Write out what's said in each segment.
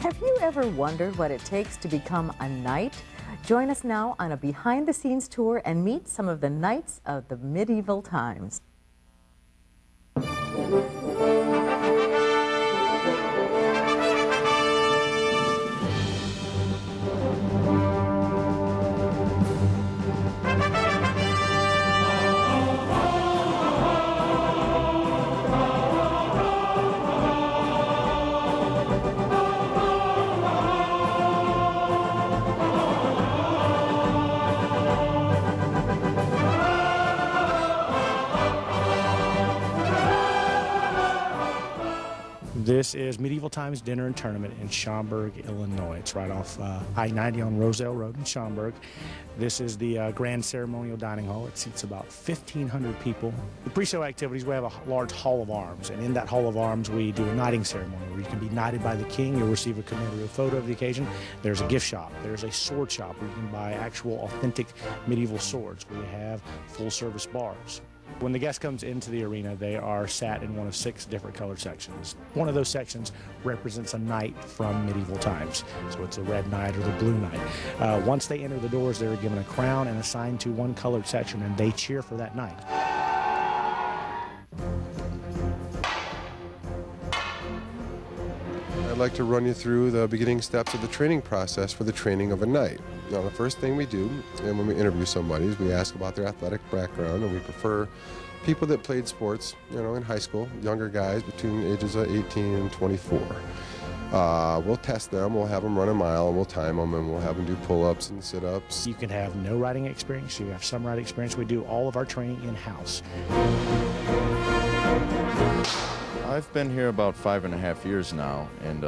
Have you ever wondered what it takes to become a knight? Join us now on a behind-the-scenes tour and meet some of the knights of the medieval times. This is Medieval Times Dinner and Tournament in Schaumburg, Illinois. It's right off I-90 on Roselle Road in Schaumburg. This is the Grand Ceremonial Dining Hall. It seats about 1,500 people. The pre-show activities, we have a large Hall of Arms, and in that Hall of Arms we do a knighting ceremony where you can be knighted by the king. You'll receive a commemorative photo of the occasion. There's a gift shop. There's a sword shop where you can buy actual authentic medieval swords. We have full-service bars. When the guest comes into the arena, they are sat in one of 6 different color sections. One of those sections represents a knight from medieval times. So it's a red knight or the blue knight. Once they enter the doors, they're given a crown and assigned to one colored section, and they cheer for that knight. I'd like to run you through the beginning steps of the training process for the training of a knight. Now, the first thing we do, and when we interview somebody, is we ask about their athletic background, and we prefer people that played sports, in high school, younger guys between the ages of 18 and 24. We'll test them, we'll have them run a mile, and we'll time them, and we'll have them do pull-ups and sit-ups. You can have no riding experience, you have some riding experience. We do all of our training in-house. I've been here about 5.5 years now, and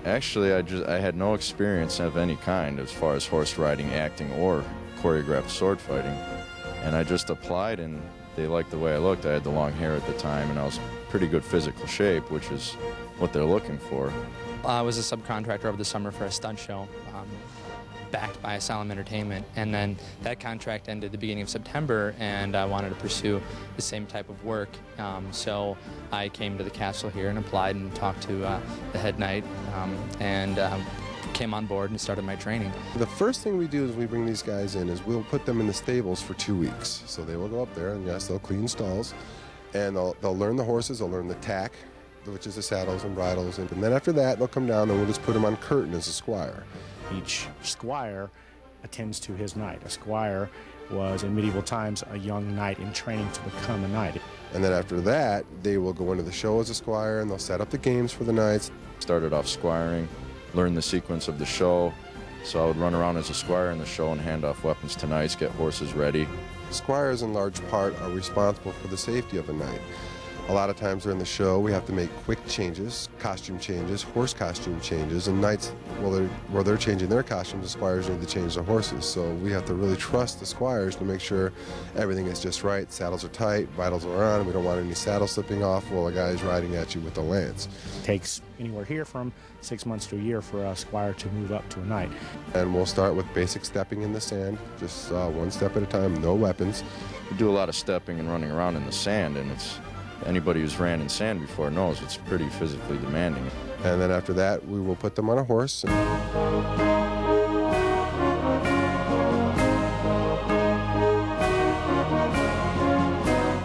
actually I had no experience of any kind as far as horse riding, acting, or choreographed sword fighting. And I just applied, and they liked the way I looked. I had the long hair at the time, and I was in pretty good physical shape, which is what they're looking for. I was a subcontractor over the summer for a stunt show, backed by Asylum Entertainment, and then that contract ended the beginning of September, and I wanted to pursue the same type of work. So I came to the castle here and applied and talked to the head knight, and came on board and started my training. The first thing we do is we bring these guys in is we'll put them in the stables for 2 weeks. So they will go up there, and yes, they'll clean stalls, and they'll learn the horses, they'll learn the tack, which is the saddles and bridles, and then after that they'll come down and we'll just put them on curtain as a squire. Each squire attends to his knight. A squire was, in medieval times, a young knight in training to become a knight. And then after that, they will go into the show as a squire, and they'll set up the games for the knights. Started off squiring, learned the sequence of the show, so I would run around as a squire in the show and hand off weapons to knights, get horses ready. Squires, in large part, are responsible for the safety of a knight. A lot of times during the show, we have to make quick changes, costume changes, horse costume changes, and knights, while they're changing their costumes, the squires need to change their horses. So we have to really trust the squires to make sure everything is just right, saddles are tight, bridles are on, we don't want any saddle slipping off while a guy is riding at you with a lance. It takes anywhere here from 6 months to a year for a squire to move up to a knight. And we'll start with basic stepping in the sand, just one step at a time, no weapons. We do a lot of stepping and running around in the sand, and anybody who's ran in sand before knows it's pretty physically demanding. And then after that, we will put them on a horse.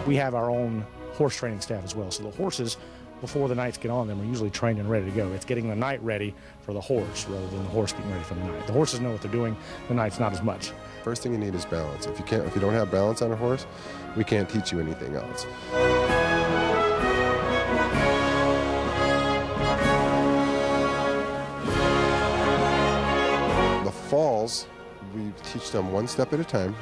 We have our own horse training staff as well, so the horses, before the knights get on them, are usually trained and ready to go. It's getting the knight ready for the horse rather than the horse getting ready for the knight. The horses know what they're doing, the knights not as much. First thing you need is balance. If you don't have balance on a horse, we can't teach you anything else. The falls, we teach them one step at a time,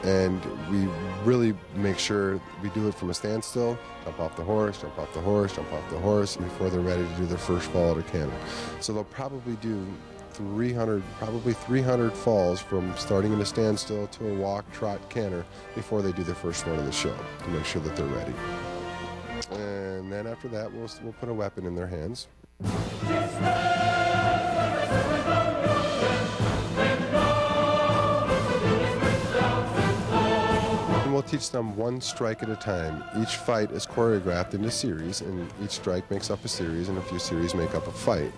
and we really make sure we do it from a standstill, jump off the horse, jump off the horse, jump off the horse, before they're ready to do their first fall at a canter. So they'll probably do 300 falls from starting in a standstill to a walk, trot, canter before they do their first one of the show to make sure that they're ready. And then after that, we'll put a weapon in their hands. And we'll we'll teach them one strike at a time. Each fight is choreographed into series, and each strike makes up a series, and a few series make up a fight.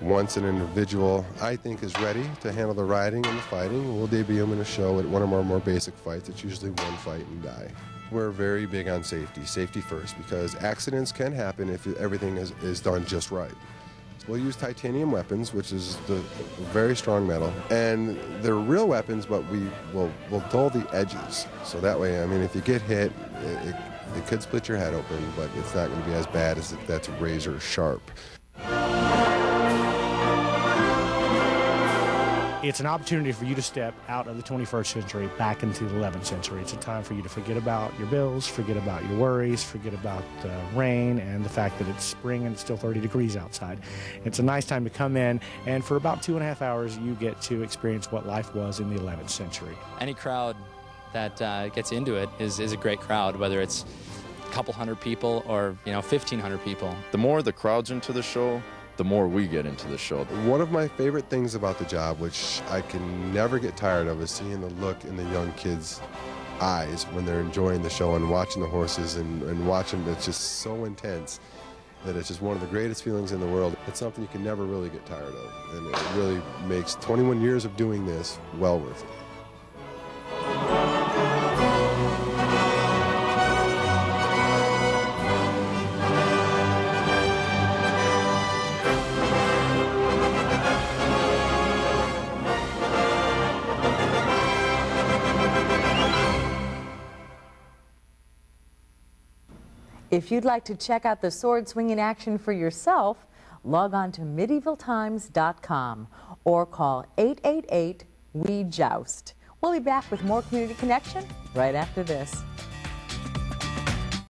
Once an individual, I think, is ready to handle the riding and the fighting, we'll debut them in a show at one of our more basic fights. It's usually one fight and die. We're very big on safety, safety first, because accidents can happen if everything is done just right. We'll use titanium weapons, which is the very strong metal, and they're real weapons, but we'll dull the edges. So that way, I mean, if you get hit, it could split your head open, but it's not going to be as bad as if that's razor sharp. It's an opportunity for you to step out of the 21st century back into the 11th century. It's a time for you to forget about your bills, forget about your worries, forget about rain and the fact that it's spring and it's still 30 degrees outside. It's a nice time to come in, and for about 2.5 hours you get to experience what life was in the 11th century. Any crowd that gets into it is a great crowd, whether it's a couple hundred people or 1,500 people. The more the crowd's into the show, the more we get into the show. One of my favorite things about the job, which I can never get tired of, is seeing the look in the young kids' eyes when they're enjoying the show and watching the horses and watching. It's just so intense that it's just one of the greatest feelings in the world. It's something you can never really get tired of, and it really makes 21 years of doing this well worth it. If you'd like to check out the sword swing in action for yourself, log on to medievaltimes.com or call 888-WE-JOUST. We'll be back with more Community Connection right after this.